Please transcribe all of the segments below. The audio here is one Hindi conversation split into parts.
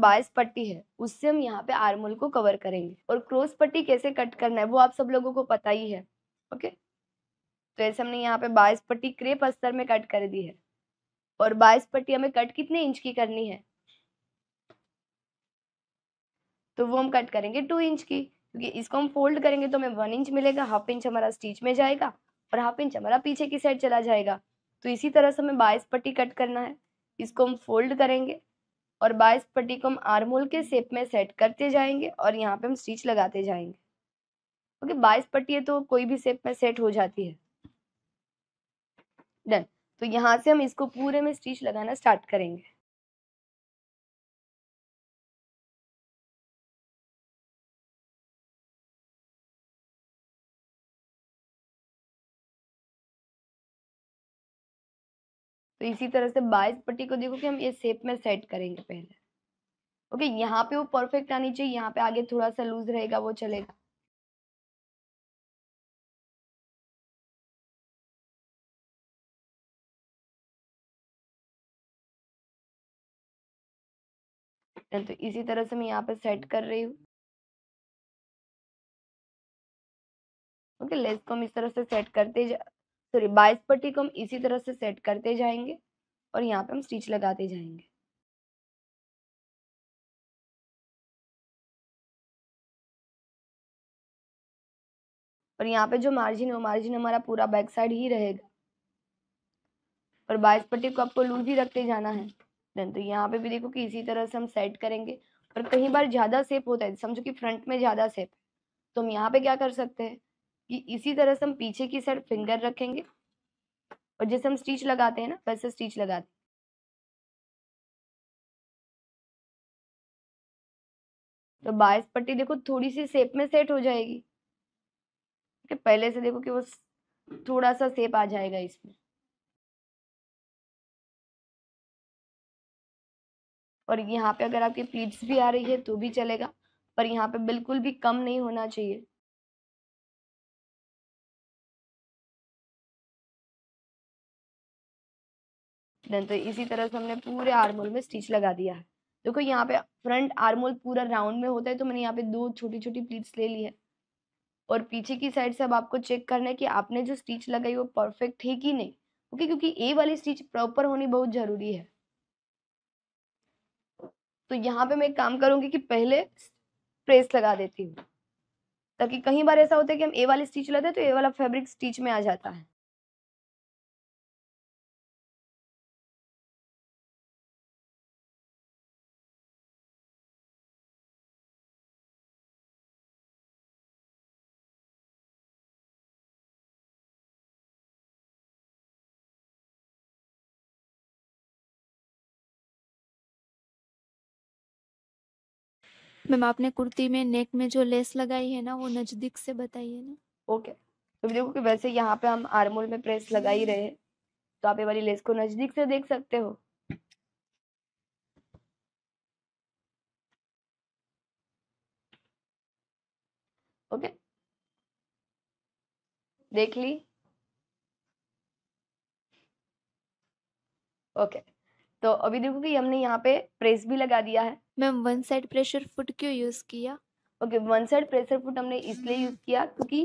22 पट्टी है उससे हम यहाँ पे आर्म होल को कवर करेंगे। और क्रॉस पट्टी कैसे कट करना है वो आप सब लोगों को पता ही है। ओके, तो ऐसे हमने यहाँ पे 22 पट्टी क्रेप अस्तर में कट कर दी है। और 22 पट्टी हमें कट कितने इंच की करनी है, तो वो हम कट करेंगे 2 इंच की, क्योंकि इसको हम फोल्ड करेंगे तो हमें 1 इंच मिलेगा, हाफ इंच हमारा स्टिच में जाएगा और हाफ इंच हमारा पीछे की साइड चला जाएगा। तो इसी तरह से हमें 22 पट्टी कट करना है। इसको हम फोल्ड करेंगे और 22 पट्टी को हम आर्म होल के शेप में सेट करते जाएंगे और यहाँ पे हम स्टिच लगाते जाएंगे। ओके, 22 पट्टी है तो कोई भी शेप में सेट हो जाती है। डन। तो यहाँ से हम इसको पूरे में स्टिच लगाना स्टार्ट करेंगे। तो इसी तरह से 22 पट्टी को देखो कि हम ये शेप में सेट करेंगे पहले। ओके, यहाँ पे वो परफेक्ट आनी चाहिए, यहाँ पे आगे थोड़ा सा लूज रहेगा वो चलेगा। तो इसी तरह से मैं यहाँ पे सेट कर रही हूँ। ओके, लेस को हम इस तरह से सेट करते सॉरी 22 पट्टी को हम इसी तरह से सेट करते जाएंगे और यहाँ पे हम स्टिच लगाते जाएंगे। और यहाँ पे जो मार्जिन है वो मार्जिन हमारा पूरा बैक साइड ही रहेगा और 22 पट्टी को आपको लूज ही रखते जाना है। देन तो यहाँ पे भी देखो कि इसी तरह से हम सेट करेंगे। और कई बार ज्यादा शेप होता है, समझो कि फ्रंट में ज्यादा शेप, तो हम यहाँ पे क्या कर सकते हैं कि इसी तरह से हम पीछे की साइड फिंगर रखेंगे और जैसे हम स्टिच लगाते हैं ना वैसे स्टिच लगाते हैं। तो 22 पट्टी देखो थोड़ी सी शेप में सेट हो जाएगी कि पहले से देखो कि वो थोड़ा सा शेप आ जाएगा इसमें। और यहाँ पे अगर आपकी प्लीट्स भी आ रही है तो भी चलेगा, पर यहाँ पे बिल्कुल भी कम नहीं होना चाहिए। देन तो इसी तरह से हमने पूरे आर्म होल में स्टिच लगा दिया है। देखो यहाँ पे फ्रंट आर्म होल पूरा राउंड में होता है तो मैंने यहाँ पे 2 छोटी छोटी प्लीट्स ले ली है। और पीछे की साइड से अब आपको चेक करना है कि आपने जो स्टिच लगाई वो परफेक्ट है कि नहीं। ओके, क्योंकि ए वाली स्टिच प्रॉपर होनी बहुत जरूरी है। तो यहाँ पे मैं एक काम करूंगी कि पहले प्रेस लगा देती हूँ, ताकि कई बार ऐसा होता है कि हम ए वाली स्टिच लगाते हैं तो ए वाला फैब्रिक स्टिच में आ जाता है। मैम आपने कुर्ती में नेक में जो लेस लगाई है ना वो नजदीक से बताइए ना। ओके, तो देखो कि वैसे यहाँ पे हम आर्म होल में प्रेस लगा ही रहे हैं तो आप ये वाली लेस को नजदीक से देख सकते हो। ओके, देख ली। ओके, तो अभी देखो कि हमने यहाँ पे प्रेस भी लगा दिया है। Ma'am one side pressure foot क्यों यूज किया? Okay, one side pressure foot हमने इसलिए यूज किया क्योंकि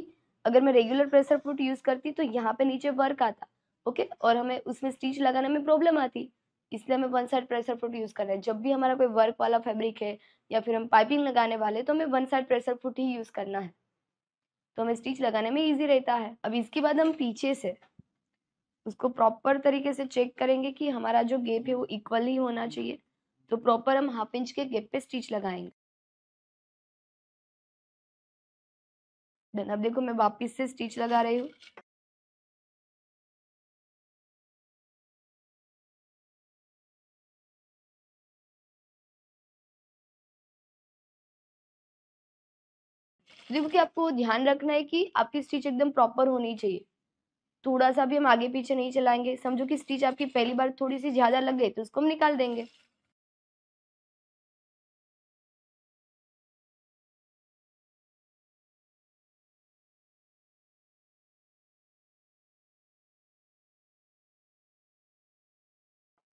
अगर मैं रेगुलर प्रेशर फुट यूज करती तो यहाँ पे नीचे वर्क आता। ओके, और हमें उसमें स्टिच लगाने में प्रॉब्लम आती, इसलिए हमें one side pressure foot use करना है। जब भी हमारा कोई वर्क वाला फैब्रिक है या फिर हम पाइपिंग लगाने वाले तो हमें वन साइड प्रेशर फुट ही यूज करना है, तो हमें स्टिच लगाने में ईजी रहता है। अब इसके बाद हम पीछे से उसको प्रॉपर तरीके से चेक करेंगे कि हमारा जो गैप है वो इक्वल ही होना चाहिए, तो प्रॉपर हम हाफ इंच के गैप पे स्टिच लगाएंगे। देन अब देखो मैं वापस से स्टिच लगा रही हूँ। देखो कि आपको ध्यान रखना है कि आपकी स्टिच एकदम प्रॉपर होनी चाहिए, थोड़ा सा भी हम आगे पीछे नहीं चलाएंगे। समझो कि स्टिच आपकी पहली बार थोड़ी सी ज्यादा लग गई तो उसको हम निकाल देंगे।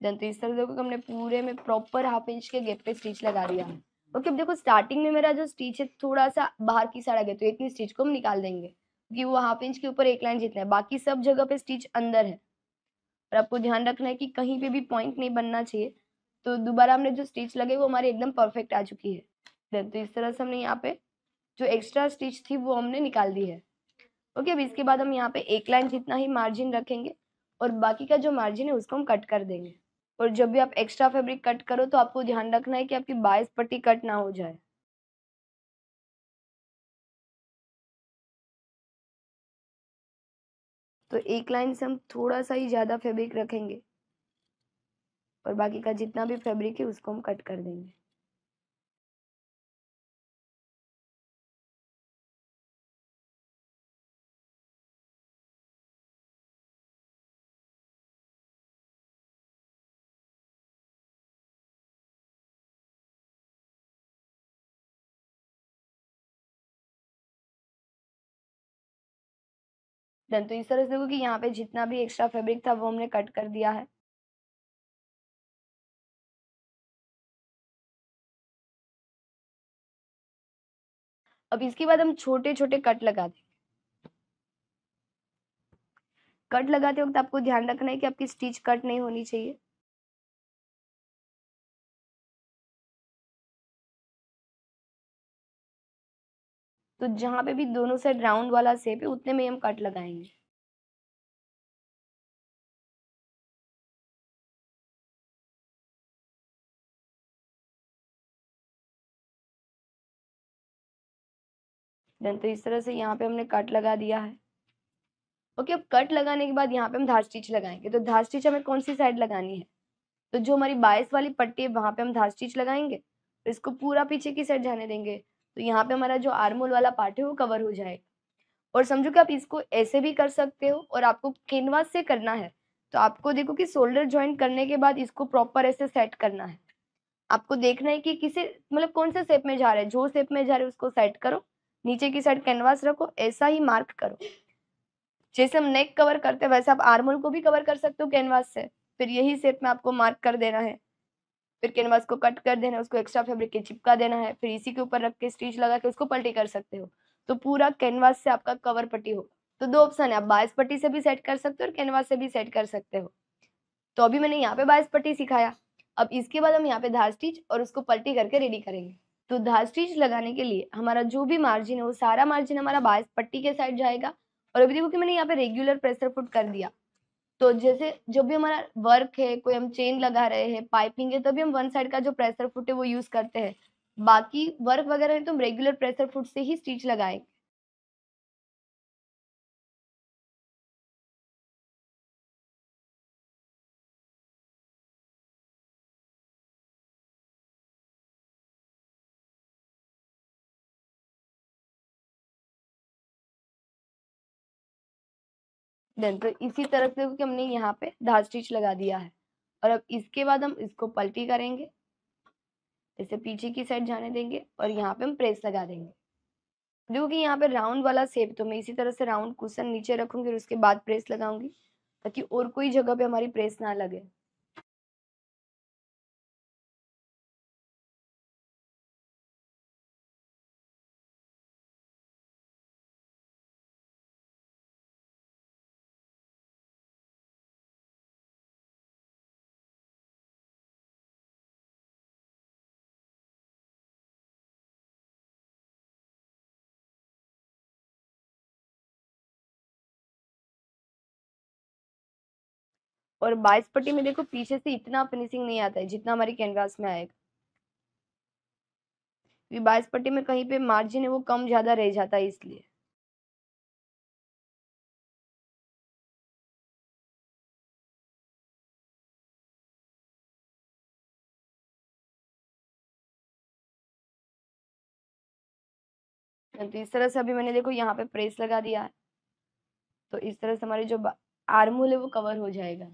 देन तो इस तरह देखो कि हमने पूरे में प्रॉपर हाफ इंच के गैप पे स्टिच लगा दिया है। ओके, अब देखो स्टार्टिंग में मेरा जो स्टिच है थोड़ा सा बाहर की साइड आ गया, तो इतनी स्टिच को हम निकाल देंगे क्योंकि वो हाफ इंच के ऊपर एक लाइन जितना है, बाकी सब जगह पे स्टिच अंदर है। और आपको ध्यान रखना है कि कहीं पे भी पॉइंट नहीं बनना चाहिए। तो दोबारा हमने जो स्टिच लगे वो हमारी एकदम परफेक्ट आ चुकी है। देन तो इस तरह से हमने यहाँ पे जो एक्स्ट्रा स्टिच थी वो हमने निकाल दी है। ओके, अब इसके बाद हम यहाँ पे एक लाइन जितना ही मार्जिन रखेंगे और बाकी का जो मार्जिन है उसको हम कट कर देंगे। और जब भी आप एक्स्ट्रा फैब्रिक कट करो तो आपको ध्यान रखना है कि आपकी 22 पट्टी कट ना हो जाए। तो एक लाइन से हम थोड़ा सा ही ज्यादा फैब्रिक रखेंगे और बाकी का जितना भी फैब्रिक है उसको हम कट कर देंगे। डन, तो इस तरह से देखो कि यहाँ पे जितना भी एक्स्ट्रा फैब्रिक था वो हमने कट कर दिया है। अब इसके बाद हम छोटे छोटे कट लगा देंगे। कट लगाते वक्त आपको ध्यान रखना है कि आपकी स्टिच कट नहीं होनी चाहिए। तो जहां पे भी दोनों साइड राउंड वाला शेप है उतने में हम कट लगाएंगे। देन तो इस तरह से यहाँ पे हमने कट लगा दिया है। ओके, अब कट लगाने के बाद यहाँ पे हम धार स्टिच लगाएंगे। तो धार स्टिच हमें कौन सी साइड लगानी है, तो जो हमारी 22 वाली पट्टी है वहां पे हम धार स्टिच लगाएंगे, तो इसको पूरा पीछे की साइड जाने देंगे। तो यहाँ पे हमारा जो आर्मोल वाला पार्ट है वो कवर हो जाएगा। और समझो कि आप इसको ऐसे भी कर सकते हो और आपको कैनवास से करना है तो आपको देखो कि शोल्डर ज्वाइंट करने के बाद इसको प्रॉपर ऐसे सेट करना है। आपको देखना है कि किसे मतलब कौन से शेप में जा रहा है, जो शेप में जा रहे है उसको सेट करो, नीचे की साइड कैनवास रखो, ऐसा ही मार्क करो। जैसे हम नेक कवर करते हैं वैसे आप आर्मोल को भी कवर कर सकते हो कैनवास से। फिर यही शेप में आपको मार्क कर देना है, फिर कैनवास को कट कर देना है, उसको एक्स्ट्रा फैब्रिक के चिपका देना है, फिर इसी के ऊपर रख के स्टिच लगा के उसको पलटी कर सकते हो। तो पूरा कैनवास से आपका कवर पट्टी होगा। तो दो ऑप्शन है, आप 22 पट्टी से भी सेट कर सकते हो और कैनवास से भी सेट कर सकते हो। तो अभी मैंने यहाँ पे 22 पट्टी सिखाया। अब इसके बाद हम यहाँ पे धार स्टिच और उसको पलटी करके रेडी करेंगे। तो धार स्टिच लगाने के लिए हमारा जो भी मार्जिन है वो सारा मार्जिन हमारा 22 पट्टी के साइड जाएगा। और अभी देखो कि मैंने यहाँ पे रेगुलर प्रेशर फुट कर दिया। तो जैसे जब भी हमारा वर्क है, कोई हम चेन लगा रहे हैं, पाइपिंग है, तभी हम वन साइड का जो प्रेशर फुट है वो यूज करते हैं। बाकी वर्क वगैरह है तो हम रेगुलर प्रेशर फुट से ही स्टिच लगाएंगे। देन तो इसी तरह से देखो कि हमने यहाँ पे धार स्टिच लगा दिया है। और अब इसके बाद हम इसको पलटी करेंगे, इसे पीछे की साइड जाने देंगे और यहाँ पे हम प्रेस लगा देंगे। देखो कि यहाँ पे राउंड वाला शेप, तो मैं इसी तरह से राउंड कुशन नीचे रखूंगी और उसके बाद प्रेस लगाऊंगी ताकि और कोई जगह पे हमारी प्रेस ना लगे। और 22 पट्टी में देखो पीछे से इतना फिनिशिंग नहीं आता है जितना हमारी कैनवास में आएगा। 22 पट्टी में कहीं पे मार्जिन है वो कम ज्यादा रह जाता है इसलिए। तो इस तरह से अभी मैंने देखो यहाँ पे प्रेस लगा दिया है। तो इस तरह से हमारी जो आर्मोल है वो कवर हो जाएगा।